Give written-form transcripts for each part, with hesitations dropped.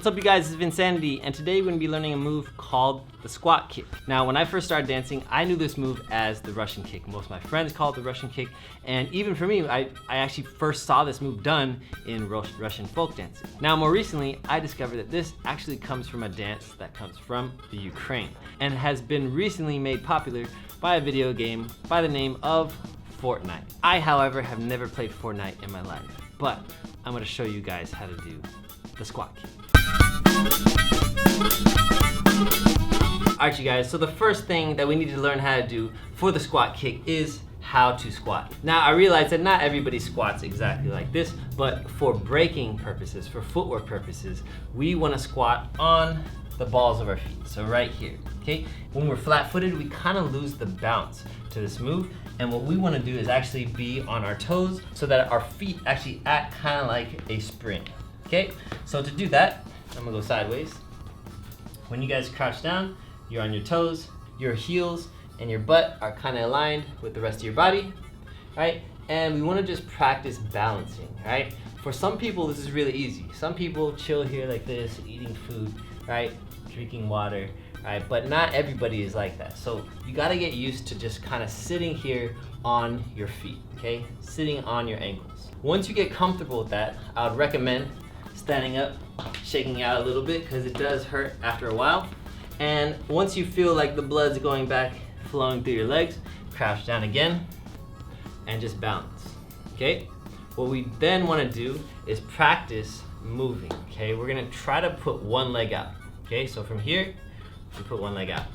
What's up you guys, it's Vincanity, and today we're going to be learning a move called the squat kick. Now when I first started dancing, I knew this move as the Russian kick. Most of my friends call it the Russian kick, and even for me, I actually first saw this move done in Russian folk dancing. Now more recently, I discovered that this actually comes from a dance that comes from the Ukraine, and has been recently made popular by a video game by the name of Fortnite. I, however, have never played Fortnite in my life, but I'm going to show you guys how to do the squat kick. Alright you guys, so the first thing that we need to learn how to do for the squat kick is how to squat. Now I realize that not everybody squats exactly like this, but for breaking purposes, for footwork purposes, we want to squat on the balls of our feet, so right here, okay? When we're flat-footed, we kind of lose the bounce to this move, and what we want to do is actually be on our toes so that our feet actually act kind of like a spring, okay? So to do that, I'm gonna go sideways. When you guys crouch down, you're on your toes, your heels and your butt are kind of aligned with the rest of your body, right? And we want to just practice balancing, right? For some people, this is really easy. Some people chill here like this, eating food, right? Drinking water, right? But not everybody is like that. So you got to get used to just kind of sitting here on your feet, okay? Sitting on your ankles. Once you get comfortable with that, I would recommend standing up, shaking out a little bit because it does hurt after a while. And once you feel like the blood's going back, flowing through your legs, crouch down again and just balance, okay? What we then want to do is practice moving, okay? We're going to try to put one leg out, okay? So from here, we put one leg out,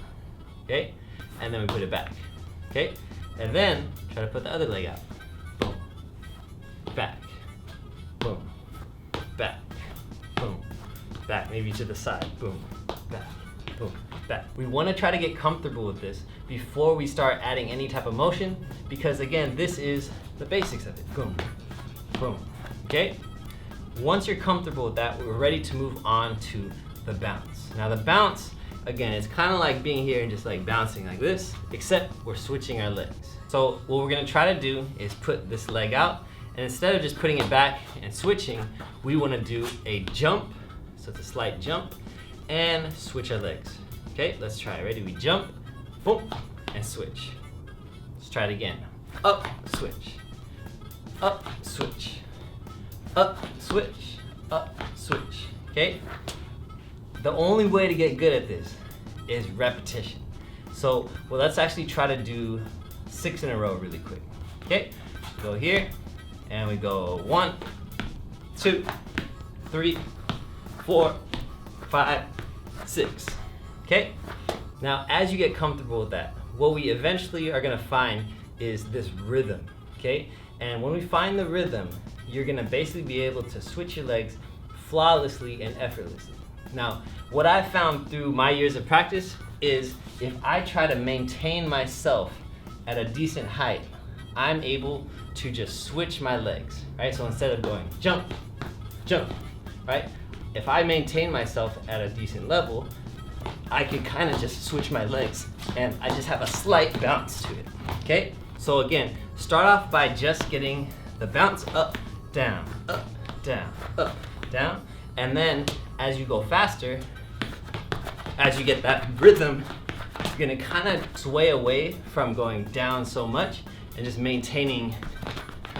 okay? And then we put it back, okay? And then try to put the other leg out. Boom, back, boom, back, boom, back, maybe to the side, boom, back, boom, back. We want to try to get comfortable with this before we start adding any type of motion, because again, this is the basics of it. Boom, boom, okay? Once you're comfortable with that, we're ready to move on to the bounce. Now the bounce, again, it's kind of like being here and just like bouncing like this, except we're switching our legs. So what we're going to try to do is put this leg out, and instead of just putting it back and switching, we want to do a jump. So it's a slight jump and switch our legs. Okay, let's try it. Ready? We jump, boom, and switch. Let's try it again. Up, switch. Up, switch. Up, switch. Up, switch. Okay? The only way to get good at this is repetition. So, well, let's actually try to do 6 in a row really quick. Okay? Go here, and we go 1, 2, 3, 4, 5, 6. Okay? Now, as you get comfortable with that, what we eventually are gonna find is this rhythm, okay? And when we find the rhythm, you're gonna basically be able to switch your legs flawlessly and effortlessly. Now, what I've found through my years of practice is if I try to maintain myself at a decent height, I'm able to just switch my legs, right? So instead of going jump, jump, right? If I maintain myself at a decent level, I can kind of just switch my legs and I just have a slight bounce to it, okay? So again, start off by just getting the bounce up, down, up, down, up, down, and then as you go faster, as you get that rhythm, you're gonna kind of sway away from going down so much and just maintaining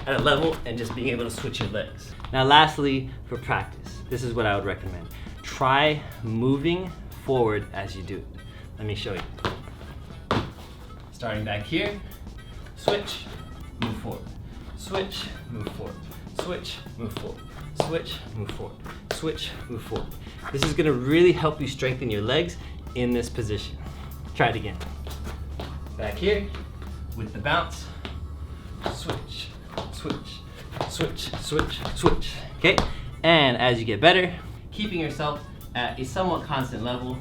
at a level and just being able to switch your legs. Now lastly, for practice, this is what I would recommend. Try moving forward as you do it. Let me show you. Starting back here, switch, move forward. Switch, move forward. Switch, move forward. Switch, move forward. Switch, move forward. This is gonna really help you strengthen your legs in this position. Try it again. Back here, with the bounce, switch, switch, switch, switch, switch, okay? And as you get better, keeping yourself at a somewhat constant level,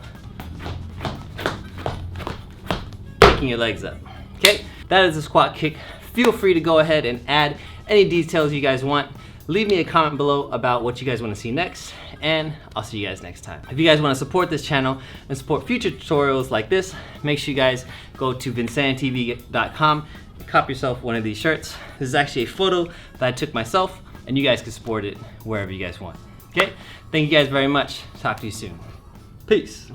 picking your legs up, okay? That is the squat kick. Feel free to go ahead and add any details you guys want. Leave me a comment below about what you guys want to see next, and I'll see you guys next time. If you guys want to support this channel and support future tutorials like this, make sure you guys go to VincaniTV.com and cop yourself one of these shirts. This is actually a photo that I took myself, and you guys can support it wherever you guys want. Okay, thank you guys very much. Talk to you soon. Peace.